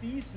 30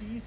30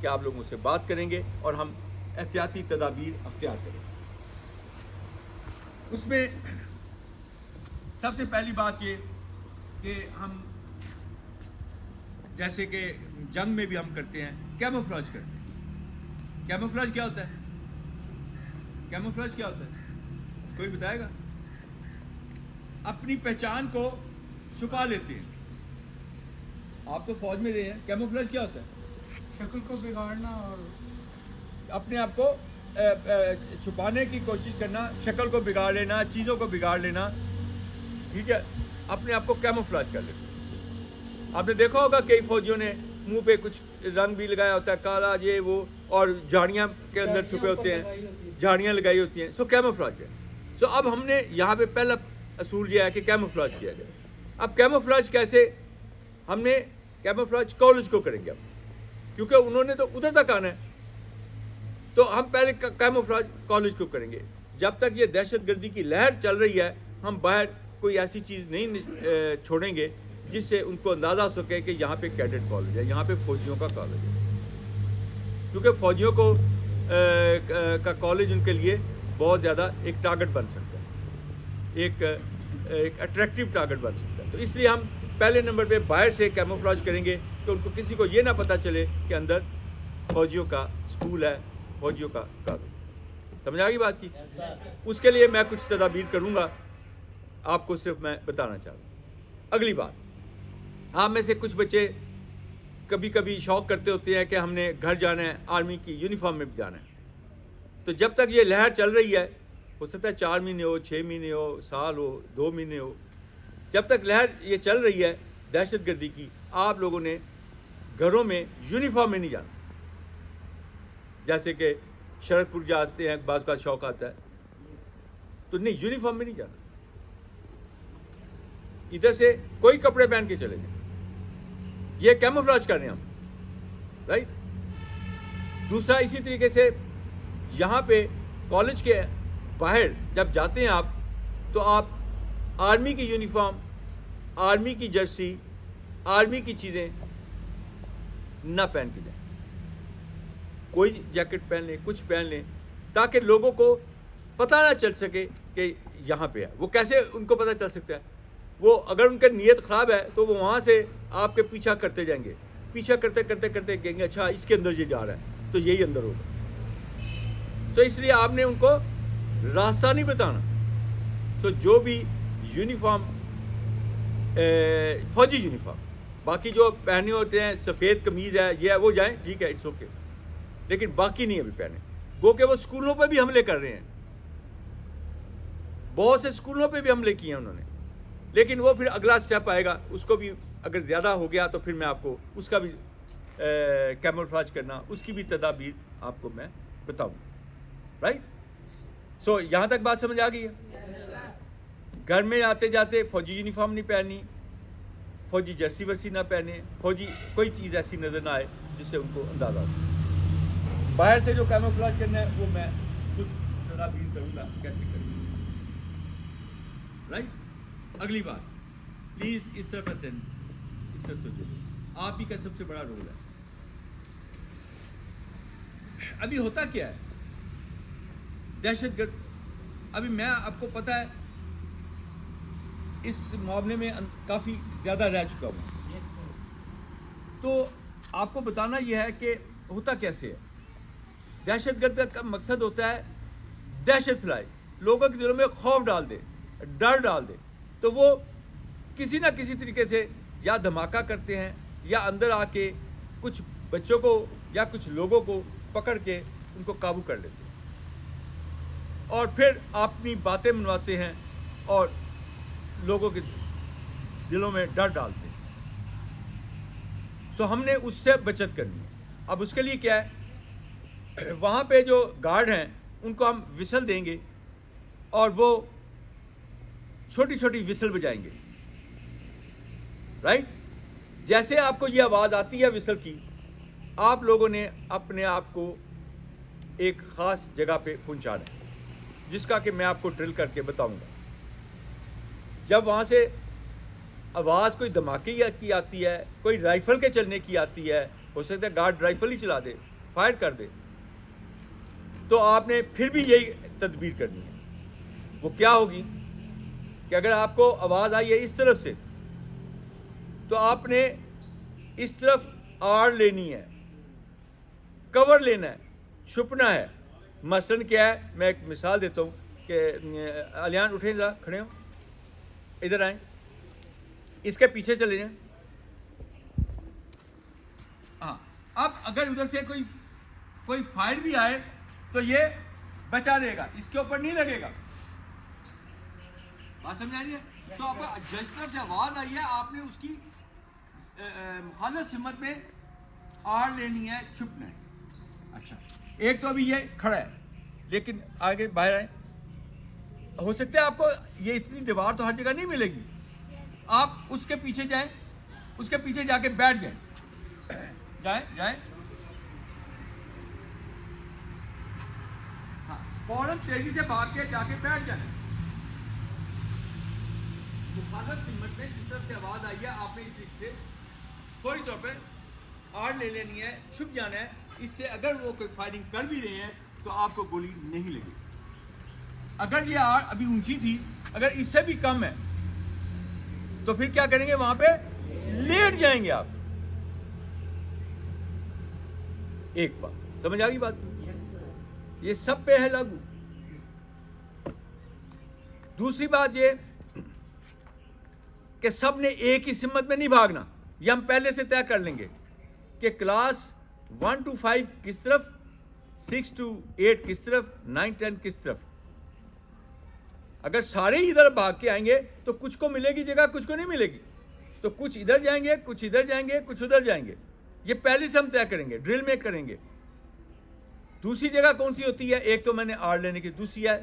کہ آپ لوگوں سے بات کریں گے اور ہم احتیاطی تدابیر اختیار کریں گے۔ اس میں سب سے پہلی بات یہ کہ ہم جیسے کہ جنگ میں بھی ہم کرتے ہیں کیموفلاج کرتے ہیں۔ کیموفلاج کیا ہوتا ہے؟ کیموفلاج کیا ہوتا ہے؟ کوئی بتائے گا؟ اپنی پہچان کو چھپا لیتے ہیں۔ آپ تو فوج میں رہے ہیں، کیموفلاج کیا ہوتا ہے؟ شکل کو بگاڑنا اور اپنے آپ کو چھپانے کی کوشش کرنا، شکل کو بگاڑ لینا، چیزوں کو بگاڑ لینا، ٹھیک ہے، اپنے آپ کو کیموفلاج کر لیتے ہیں۔ آپ نے دیکھا ہوگا کئی فوجیوں نے منہ پہ کچھ رنگ بھی لگایا ہوتا ہے، کالا یہ وہ، اور جھاڑیاں کے اندر چھپے ہوتے ہیں، جھاڑیاں لگائی ہوتی ہیں، سو کیموفلاج ہے۔ سو اب ہم نے یہاں پہ پہلا اصول یہ ہے کہ کیموفلاج کیا جائے۔ اب کیموفلاج کیسے؟ ہم نے کیموفلاج کالج کو کریں گے اب، کیونکہ انہوں نے تو ادھر تک آنا ہے، تو ہم پہلے کیموفلاج کالج کو کریں گے۔ جب تک یہ دہشت گردی کی لہر چل رہی ہے، ہم باہر کوئی ایسی چیز نہیں چھوڑیں گے جس سے ان کو اندازہ ہو سکے کہ یہاں پہ کیڈٹ کالج ہے، یہاں پہ فوجیوں کا کالج ہے، کیونکہ فوجیوں کو کا کالج ان کے لیے بہت زیادہ ایک ٹارگٹ بن سکتا ہے، ایک اٹریکٹیو ٹارگٹ بن سکتا ہے۔ تو اس لیے ہم پہلے نمبر پہ باہر سے کیموفلاج کریں گے کہ ان کو کسی کو یہ نہ پتہ چلے کہ اندر فوجیوں کا اسکول ہے، فوجیوں کا کالج۔ سمجھ آ گئی بات کی؟ اس کے لیے میں کچھ تدابیر کروں گا، آپ کو صرف میں بتانا چاہ رہا ہوں۔ اگلی بات، آپ میں سے کچھ بچے کبھی کبھی شوق کرتے ہوتے ہیں کہ ہم نے گھر جانا ہے، آرمی کی یونیفارم میں بھی جانا ہے۔ تو جب تک یہ لہر چل رہی ہے، ہو سکتا ہے 4 مہینے ہو، 6 مہینے ہو، سال ہو، 2 مہینے ہو، جب تک لہر یہ چل رہی ہے دہشت گردی کی، آپ لوگوں نے گھروں میں یونیفارم میں نہیں جانا۔ جیسے کہ شرط پور جاتے ہیں، بعض کا شوق آتا ہے، تو نہیں، یونیفارم میں نہیں جانا، ادھر سے کوئی کپڑے پہن کے چلے جائیں، یہ کیموفلاج کر رہے ہیں ہم، رائٹ۔ دوسرا، اسی طریقے سے یہاں پہ کالج کے باہر جب جاتے ہیں آپ، تو آپ آرمی کی یونیفارم، آرمی کی جرسی، آرمی کی چیزیں نہ پہن کے جائیں، کوئی جیکٹ پہن لیں، کچھ پہن لیں، تاکہ لوگوں کو پتہ نہ چل سکے کہ یہاں پہ ہے۔ وہ کیسے ان کو پتہ چل سکتا ہے؟ وہ اگر ان کا نیت خراب ہے تو وہ وہاں سے آپ کے پیچھا کرتے جائیں گے، پیچھا کرتے کرتے کرتے کہیں گے اچھا اس کے اندر یہ جا رہا ہے تو یہی اندر ہوگا۔ سو اس لیے آپ نے ان کو راستہ نہیں بتانا۔ سو جو بھی یونیفارم، فوجی یونیفارم، باقی جو پہنے ہوتے ہیں، سفید قمیض ہے، یہ ہے، وہ جائیں، ٹھیک ہے، اٹس اوکے، لیکن باقی نہیں ابھی پہنے۔ گو کہ وہ اسکولوں پہ بھی حملے کر رہے ہیں، بہت سے اسکولوں پہ بھی حملے کیے ہیں انہوں نے، لیکن وہ پھر اگلا سٹیپ آئے گا، اس کو بھی اگر زیادہ ہو گیا تو پھر میں آپ کو اس کا بھی کیموفلاج کرنا، اس کی بھی تدابیر آپ کو میں بتاؤں، رائٹ۔ سو یہاں تک بات سمجھ آ گئی ہے؟ گھر میں آتے جاتے فوجی یونیفارم نہیں پہننی، فوجی جرسی ورسی نہ پہنے، فوجی کوئی چیز ایسی نظر نہ آئے جس سے ان کو اندازہ ہو۔ باہر سے جو کیموفلاج کرنا ہے وہ میں خود تدابیر کروں گا کیسے کروں، رائٹ۔ اگلی بات، پلیز اس طرف اس طرف تو آپ ہی کا سب سے بڑا رول ہے۔ ابھی ہوتا کیا ہے دہشت گرد، ابھی میں آپ کو پتہ ہے اس معاملے میں کافی زیادہ رہ چکا ہوں، تو آپ کو بتانا یہ ہے کہ ہوتا کیسے ہے۔ دہشت گرد کا مقصد ہوتا ہے دہشت پھیلائے، لوگوں کے دلوں میں خوف ڈال دے، ڈر ڈال دے، تو وہ کسی نہ کسی طریقے سے یا دھماکہ کرتے ہیں یا اندر آ کے کچھ بچوں کو یا کچھ لوگوں کو پکڑ کے ان کو قابو کر لیتے ہیں، اور پھر اپنی باتیں منواتے ہیں اور لوگوں کے دلوں میں ڈر ڈالتے ہیں۔ سو ہم نے اس سے بچت کرنی ہے۔ اب اس کے لیے کیا ہے، وہاں پہ جو گارڈ ہیں ان کو ہم وسل دیں گے اور وہ چھوٹی چھوٹی وسل بجائیں گے، رائٹ۔ جیسے آپ کو یہ آواز آتی ہے وسل کی، آپ لوگوں نے اپنے آپ کو ایک خاص جگہ پہ پہنچانا ہے، جس کا کہ میں آپ کو ڈرل کر کے بتاؤں گا۔ جب وہاں سے آواز کوئی دھماکے کی آتی ہے، کوئی رائفل کے چلنے کی آتی ہے، ہو سکتا ہے گارڈ رائفل ہی چلا دے, فائر کر دے, تو آپ نے پھر بھی یہی تدبیر کرنی ہے. وہ کیا ہوگی کہ اگر آپ کو آواز آئی ہے اس طرف سے تو آپ نے اس طرف آڑ لینی ہے, کور لینا ہے, چھپنا ہے. مثلاً کیا ہے, میں ایک مثال دیتا ہوں کہ علیان اٹھیں ذرا, کھڑے ہوں, ادھر آئیں, اس کے پیچھے چلے جائیں. ہاں, اب اگر ادھر سے کوئی فائر بھی آئے تو یہ بچا دے گا, اس کے اوپر نہیں لگے گا. بات سمجھ آ رہی ہے؟ تو آپ جس طرف سے آواز آئی ہے آپ نے اس کی مخالف سمت میں آڑ لینی ہے, چھپنا ہے. اچھا, ایک تو ابھی یہ کھڑا ہے, لیکن آگے باہر آئے, ہو سکتا ہے آپ کو یہ اتنی دیوار تو ہر جگہ نہیں ملے گی, آپ اس کے پیچھے جائیں, اس کے پیچھے جا کے بیٹھ جائیں, جائیں ہاں, فوراً تیزی سے بھاگ کے جا کے بیٹھ جائیں. مخالف سمت میں جس طرف سے آواز آئی ہے آپ نے اس طریقے سے فوری طور پہ آڑ لے لینی ہے, چھپ جانا ہے. اس سے اگر وہ کوئی فائرنگ کر بھی رہے ہیں تو آپ کو گولی نہیں لگے. اگر یہ آڑ ابھی اونچی تھی, اگر اس سے بھی کم ہے تو پھر کیا کریں گے, وہاں پہ لیٹ جائیں گے آپ. ایک بات سمجھ آ گئی بات, یہ سب پہ ہے لاگو. دوسری بات یہ کہ سب نے ایک ہی سمت میں نہیں بھاگنا. یہ ہم پہلے سے طے کر لیں گے کہ کلاس 1 to 5 کس طرف, 6 to 8 کس طرف, 9 10 کس طرف. اگر سارے ہی ادھر بھاگ کے آئیں گے تو کچھ کو ملے گی جگہ, کچھ کو نہیں ملے گی. تو کچھ ادھر جائیں گے, کچھ ادھر جائیں گے, کچھ ادھر جائیں گے. یہ پہلے سے ہم طے کریں گے, ڈرل میں کریں گے. دوسری جگہ کون سی ہوتی ہے, ایک تو میں نے آڑ لینے کی, دوسری ہے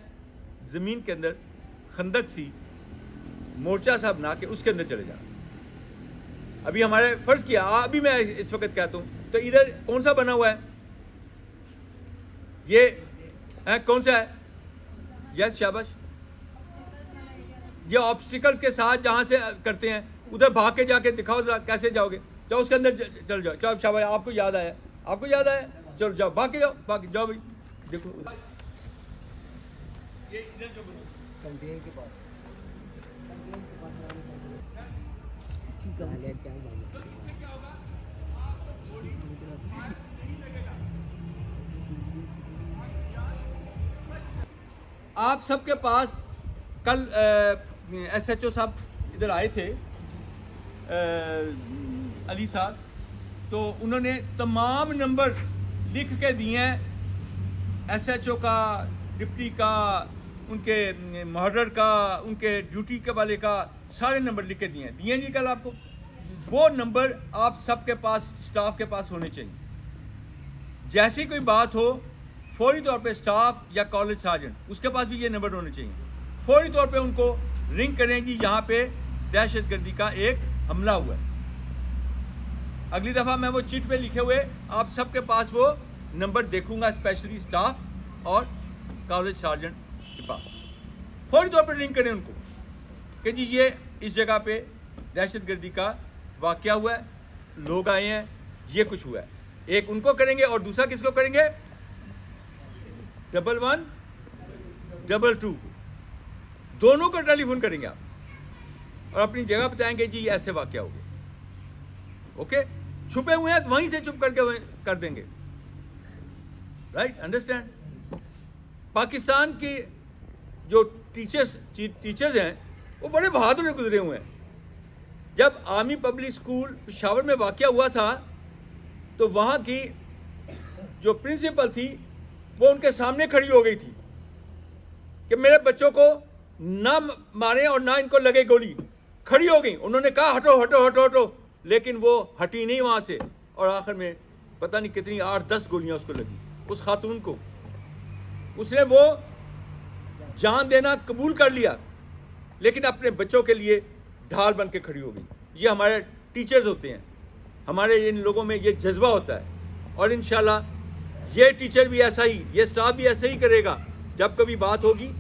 زمین کے اندر خندق سی مورچہ سا بنا کے اس کے اندر چلے جانا. ابھی ہمارے فرض کیا, ابھی میں اس وقت کہتا ہوں, تو ادھر کون سا بنا ہوا ہے, یہ کون سا ہے, یس شاباش, یہ آبسٹیکلز کے ساتھ جہاں سے کرتے ہیں ادھر بھاگ کے جا کے دکھاؤ ذرا کیسے جاؤ گے. جاؤ اس کے اندر چل جاؤ, چلو شاباش, آپ کو یاد آیا, آپ کو یاد آیا, چلو جاؤ, بھاگ کے جاؤ, بھاگ جاؤ بھائی. دیکھو یہ ادھر جو کنٹین کے پاس آپ سب کے پاس کل ایس ایچ او صاحب ادھر آئے تھے, علی صاحب, تو انہوں نے تمام نمبر لکھ کے دیے ہیں, ایس ایچ او کا, ڈپٹی کا, ان کے محرر کا, ان کے ڈیوٹی کے والے کا, سارے نمبر لکھ کے دیے ہیں جی کل آپ کو. وہ نمبر آپ سب کے پاس, سٹاف کے پاس ہونے چاہیے. جیسی کوئی بات ہو فوری طور پہ سٹاف یا کالج سارجنٹ اس کے پاس بھی یہ نمبر ہونے چاہیے. فوری طور پہ ان کو رنگ کریں گی, یہاں پہ دہشت گردی کا ایک حملہ ہوا ہے. اگلی دفعہ میں وہ چٹ پہ لکھے ہوئے آپ سب کے پاس وہ نمبر دیکھوں گا, اسپیشلی سٹاف اور کالج سارجنٹ کے پاس. فوری طور پہ رنگ کریں ان کو کہ جی یہ اس جگہ پہ دہشت گردی کا واقعہ ہوا ہے, لوگ آئے ہیں, یہ کچھ ہوا ہے. ایک ان کو کریں گے اور دوسرا کس کو کریں گے, 11 22 دونوں کو ٹیلی فون کریں گے آپ, اور اپنی جگہ بتائیں گے جی یہ ایسے واقعہ ہو گیا. اوکے, چھپے ہوئے ہیں تو وہیں سے چھپ کر کے کر دیں گے. Right, understand. پاکستان کی جو ٹیچرز ہیں وہ بڑے بہادر گزرے ہوئے ہیں. جب آرمی پبلک اسکول پشاور میں واقعہ ہوا تھا تو وہاں کی جو پرنسپل تھی وہ ان کے سامنے کھڑی ہو گئی تھی کہ میرے بچوں کو نہ ماریں اور نہ ان کو لگے گولی. کھڑی ہو گئی, انہوں نے کہا ہٹو ہٹو ہٹو ہٹو, لیکن وہ ہٹی نہیں وہاں سے, اور آخر میں پتہ نہیں کتنی 8-10 گولیاں اس کو لگی, اس خاتون کو. اس نے وہ جان دینا قبول کر لیا, لیکن اپنے بچوں کے لیے ڈھال بن کے کھڑی ہو گئی. یہ ہمارے ٹیچرز ہوتے ہیں, ہمارے ان لوگوں میں یہ جذبہ ہوتا ہے, اور انشاءاللہ یہ ٹیچر بھی ایسا ہی, یہ سٹاف بھی ایسا ہی کرے گا. جب کبھی بات ہوگی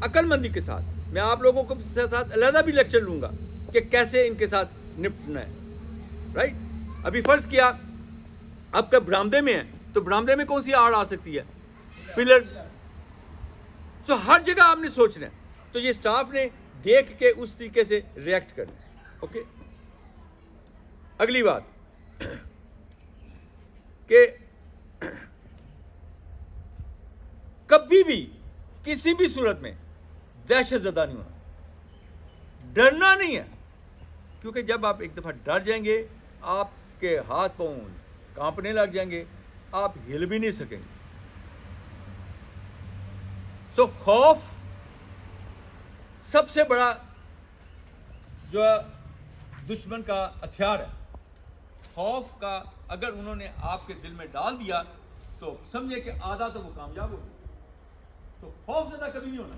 عقل مندی کے ساتھ, میں آپ لوگوں کو ساتھ علیحدہ بھی لیکچر لوں گا کہ کیسے ان کے ساتھ نپٹنا ہے. رائٹ, ابھی فرض کیا آپ کا برآمدے میں ہے تو برآمدے میں کون سی آڑ آ سکتی ہے؟ پلرز. سو ہر جگہ آپ نے سوچنا ہے. تو یہ اسٹاف نے دیکھ کے اس طریقے سے ریئیکٹ کرنا ہے. اوکے. اگلی بات کہ کبھی بھی کسی بھی صورت میں دہشت زدہ نہیں ہونا، ڈرنا نہیں ہے. کیونکہ جب آپ ایک دفعہ ڈر جائیں گے آپ کے ہاتھ پاؤں کانپنے لگ جائیں گے، آپ ہل بھی نہیں سکیں گے. سو خوف سب سے بڑا جو دشمن کا ہتھیار ہے. خوف کا اگر انہوں نے آپ کے دل میں ڈال دیا تو سمجھے کہ آدھا تو وہ کامیاب ہو گیا. تو خوف زیادہ کبھی نہیں ہونا.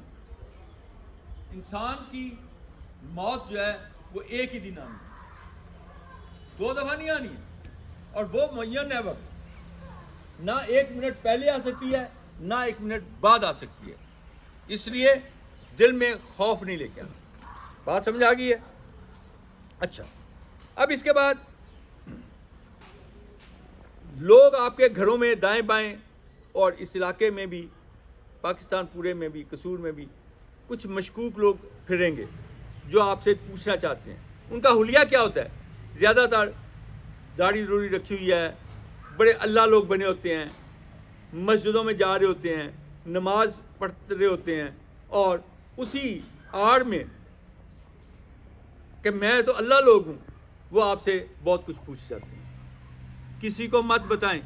انسان کی موت جو ہے وہ ایک ہی دن آنی ہے، 2 دفعہ نہیں آنی ہے، اور وہ معین ہے وقت. نہ 1 منٹ پہلے آ سکتی ہے نہ 1 منٹ بعد آ سکتی ہے. اس لیے دل میں خوف نہیں لے کے آنا. بات سمجھ آ گئی ہے؟ اچھا، اب اس کے بعد لوگ آپ کے گھروں میں دائیں بائیں اور اس علاقے میں بھی، پاکستان پورے میں بھی، قصور میں بھی کچھ مشکوک لوگ پھریں گے جو آپ سے پوچھنا چاہتے ہیں. ان کا حلیہ کیا ہوتا ہے؟ زیادہ تر داڑھی روڑی رکھی ہوئی ہے، بڑے اللہ لوگ بنے ہوتے ہیں، مسجدوں میں جا رہے ہوتے ہیں، نماز پڑھ رہے ہوتے ہیں، اور اسی آڑ میں کہ میں تو اللہ لوگ ہوں وہ آپ سے بہت کچھ پوچھ جاتے ہیں. کسی کو مت بتائیں،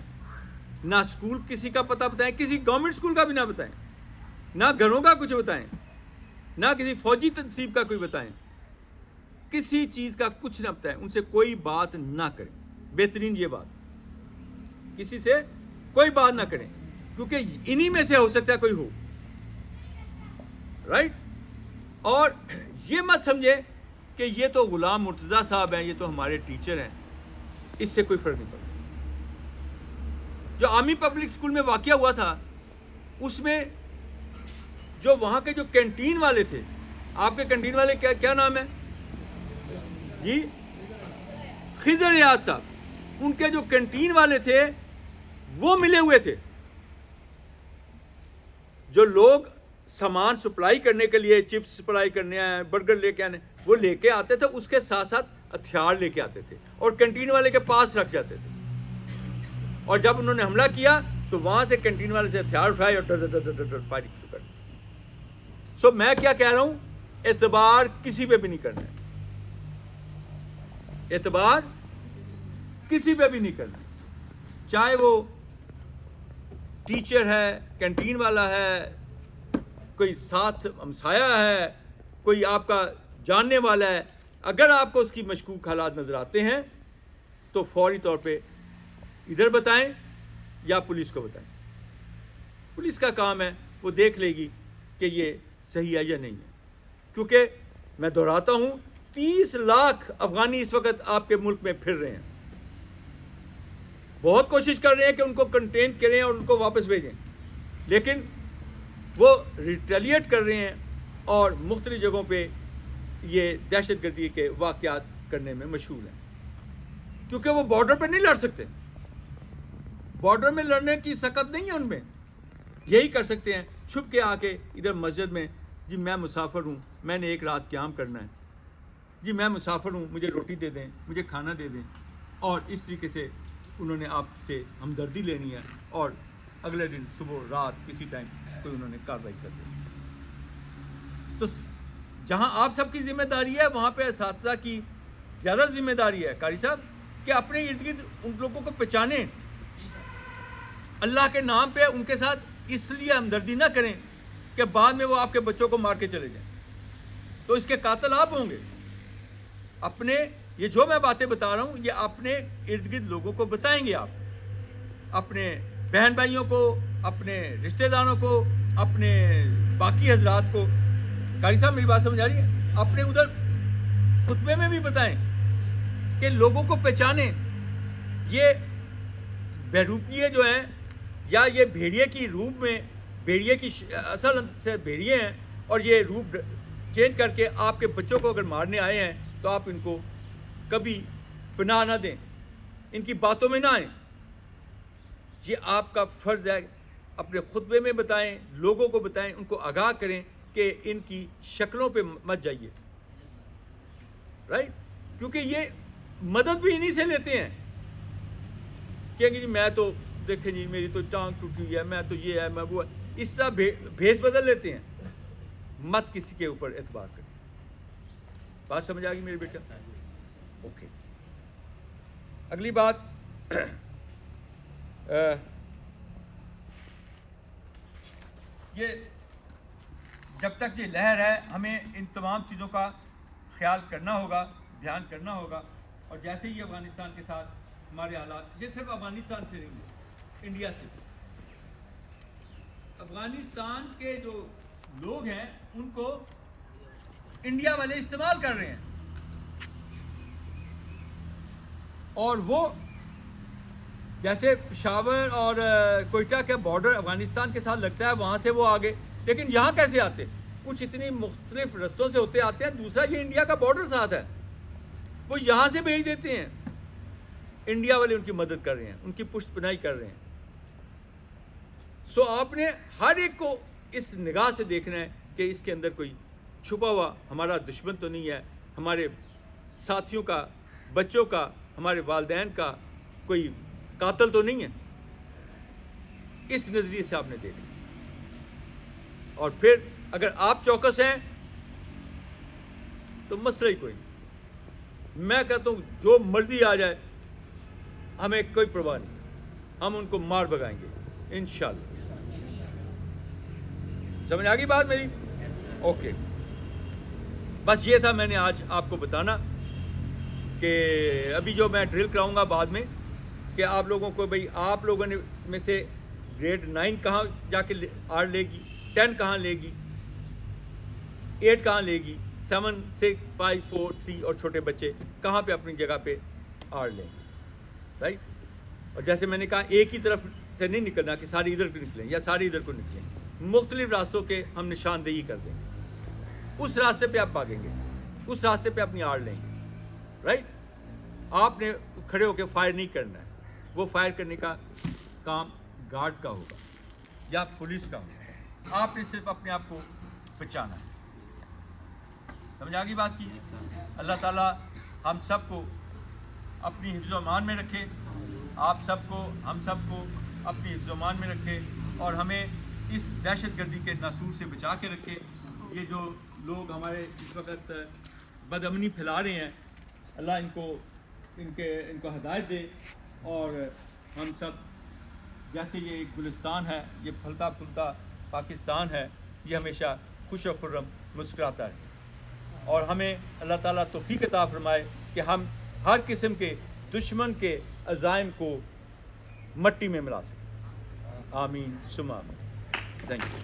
نہ اسکول کسی کا پتہ بتائیں، کسی گورنمنٹ اسکول کا بھی نہ بتائیں، نہ گھروں کا کچھ بتائیں، نہ کسی فوجی تنصیب کا کوئی بتائیں. کسی چیز کا کچھ نہ بتائیں. ان سے کوئی بات نہ کریں. بہترین یہ بات، کسی سے کوئی بات نہ کریں، کیونکہ انہی میں سے ہو سکتا ہے کوئی ہو. رائٹ؟ اور یہ مت سمجھے کہ یہ تو غلام مرتضیٰ صاحب ہیں، یہ تو ہمارے ٹیچر ہیں، اس سے کوئی فرق نہیں پڑتا. جو عامی پبلک اسکول میں واقعہ ہوا تھا، اس میں جو وہاں کے جو کینٹین والے تھے، آپ کے کینٹین والے کیا نام ہے جی؟ خضر ریاض صاحب. ان کے جو کینٹین والے تھے وہ ملے ہوئے تھے. جو لوگ سامان سپلائی کرنے کے لیے، چپس سپلائی کرنے آئے، برگر لے کے آنے، وہ لے کے آتے تھے، اس کے ساتھ ساتھ ہتھیار لے کے آتے تھے اور کینٹین والے کے پاس رکھ جاتے تھے. اور جب انہوں نے حملہ کیا تو وہاں سے کینٹین والے سے ہتھیار اٹھائے اور فائرنگ شروع کر دی. سو میں کیا کہہ رہا ہوں؟ اعتبار کسی پہ بھی نہیں کرنا ہے. اعتبار کسی پہ بھی نہیں کرنا، چاہے وہ ٹیچر ہے، کینٹین والا ہے، کوئی ساتھ ہمسایہ ہے، کوئی آپ کا جاننے والا ہے. اگر آپ کو اس کی مشکوک حالات نظر آتے ہیں تو فوری طور پہ ادھر بتائیں یا پولیس کو بتائیں. پولیس کا کام ہے، وہ دیکھ لے گی کہ یہ صحیح ہے یا نہیں ہے. کیونکہ میں دہراتا ہوں 30 لاکھ افغانی اس وقت آپ کے ملک میں پھر رہے ہیں. بہت کوشش کر رہے ہیں کہ ان کو کنٹین کریں اور ان کو واپس بھیجیں، لیکن وہ ریٹیلیٹ کر رہے ہیں اور مختلف جگہوں پہ یہ دہشت گردی کے واقعات کرنے میں مشہور ہیں. کیونکہ وہ بارڈر پہ نہیں لڑ سکتے، بارڈر میں لڑنے کی سکت نہیں ہے ان میں. یہی کر سکتے ہیں چھپ کے آ کے ادھر مسجد میں، جی میں مسافر ہوں، میں نے ایک رات قیام کرنا ہے، جی میں مسافر ہوں، مجھے روٹی دے دیں، مجھے کھانا دے دیں. اور اس طریقے سے انہوں نے آپ سے ہمدردی لینی ہے اور اگلے دن صبح رات کسی ٹائم کوئی انہوں نے کارروائی کر دی. تو جہاں آپ سب کی ذمہ داری ہے وہاں پہ اساتذہ کی زیادہ ذمہ داری ہے قاری صاحب کہ اپنے ارد گرد ان لوگوں کو پہچانیں، اللہ کے نام پہ ان کے ساتھ اس لیے ہمدردی نہ کریں کہ بعد میں وہ آپ کے بچوں کو مار کے چلے جائیں، تو اس کے قاتل آپ ہوں گے. اپنے یہ جو میں باتیں بتا رہا ہوں یہ اپنے ارد گرد لوگوں کو بتائیں گے، آپ اپنے بہن بھائیوں کو، اپنے رشتہ داروں کو، اپنے باقی حضرات کو. قاری صاحب میری بات سمجھ آ رہی ہے؟ اپنے ادھر خطبے میں بھی بتائیں کہ لوگوں کو پہچانیں. یہ بہروپیے جو ہیں یا یہ بھیڑیے کی روپ میں، بھیڑیے کی اصل سے بھیڑیے ہیں اور یہ روپ چینج کر کے آپ کے بچوں کو اگر مارنے آئے ہیں تو آپ ان کو کبھی پناہ نہ دیں، ان کی باتوں میں نہ آئیں. یہ آپ کا فرض ہے، اپنے خطبے میں بتائیں، لوگوں کو بتائیں، ان کو آگاہ کریں کہ ان کی شکلوں پہ مت جائیے، رائٹ؟ کیونکہ یہ مدد بھی انہی سے لیتے ہیں کہ جی میں تو دیکھیں جی میری تو ٹانگ ٹوٹی ہوئی ہے، میں تو یہ ہے، میں وہ ہے، اس طرح بھیس بدل لیتے ہیں. مت کسی کے اوپر اعتبار کریں. بات سمجھ آ گئی میرے بیٹا؟ اوکے. اگلی بات، یہ جب تک یہ لہر ہے ہمیں ان تمام چیزوں کا خیال کرنا ہوگا، دھیان کرنا ہوگا. اور جیسے ہی افغانستان کے ساتھ ہمارے حالات، یہ صرف افغانستان سے نہیں ہے، انڈیا سے، افغانستان کے جو لوگ ہیں ان کو انڈیا والے استعمال کر رہے ہیں، اور وہ جیسے پشاور اور کوئٹہ کا بارڈر افغانستان کے ساتھ لگتا ہے، وہاں سے وہ آگے، لیکن یہاں کیسے آتے؟ کچھ اتنی مختلف رستوں سے ہوتے آتے ہیں. دوسرا یہ انڈیا کا بارڈر ساتھ ہے، وہ یہاں سے بھیج دیتے ہیں. انڈیا والے ان کی مدد کر رہے ہیں، ان کی پشت پناہی کر رہے ہیں. سو آپ نے ہر ایک کو اس نگاہ سے دیکھنا ہے کہ اس کے اندر کوئی چھپا ہوا ہمارا دشمن تو نہیں ہے، ہمارے ساتھیوں کا، بچوں کا، ہمارے والدین کا کوئی قاتل تو نہیں ہے. اس نظریے سے آپ نے دیکھنا. اور پھر اگر آپ چوکس ہیں تو مسئلہ ہی کوئی نہیں. میں کہتا ہوں جو مرضی آ جائے ہمیں کوئی پرواہ نہیں، ہم ان کو مار بھگائیں گے انشاءاللہ. سمجھ آ گئی بات میری؟ اوکے. بس یہ تھا میں نے آج آپ کو بتانا کہ ابھی جو میں ڈرل کراؤں گا بعد میں کہ آپ لوگوں کو، بھئی آپ لوگوں نے میں سے گریڈ 9 کہاں جا کے آر لے گی، 10 کہاں لے گی، 8 کہاں لے گی، 7 6 5 4 3 اور چھوٹے بچے کہاں پہ اپنی جگہ پہ آر لیں گے، رائٹ؟ اور جیسے میں نے کہا ایک ہی طرف سے نہیں نکلنا کہ سارے ادھر کو نکلیں یا سارے ادھر کو نکلیں، مختلف راستوں کے ہم نشاندہی کر دیں گے. اس راستے پہ آپ بھاگیں گے، اس راستے پہ اپنی آڑ لیں گے، رائٹ؟ آپ نے کھڑے ہو کے فائر نہیں کرنا ہے. وہ فائر کرنے کا کام گارڈ کا ہوگا یا پولیس کا ہوگا. آپ نے صرف اپنے آپ کو بچانا ہے. سمجھ آ گئی بات کی؟ اللہ تعالیٰ ہم سب کو اپنی حفظ و امان میں رکھے، آپ سب کو، ہم سب کو اپنی حفظ و امان میں رکھے، اور ہمیں اس دہشت گردی کے ناسور سے بچا کے رکھے. یہ جو لوگ ہمارے اس وقت بد امنی پھیلا رہے ہیں، اللہ ان کو ہدایت دے، اور ہم سب جیسے یہ ایک گلستان ہے، یہ پھلتا پھولتا پاکستان ہے، یہ ہمیشہ خوش و خرم مسکراتا ہے. اور ہمیں اللہ تعالیٰ توفیق عطا فرمائے کہ ہم ہر قسم کے دشمن کے عزائم کو مٹی میں ملا سکیں. آمین ثم آمین. Thank you.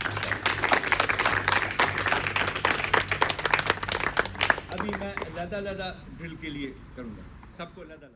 ابھی میں علیحدہ ڈرل کے لیے کروں گا، سب کو علیحدہ.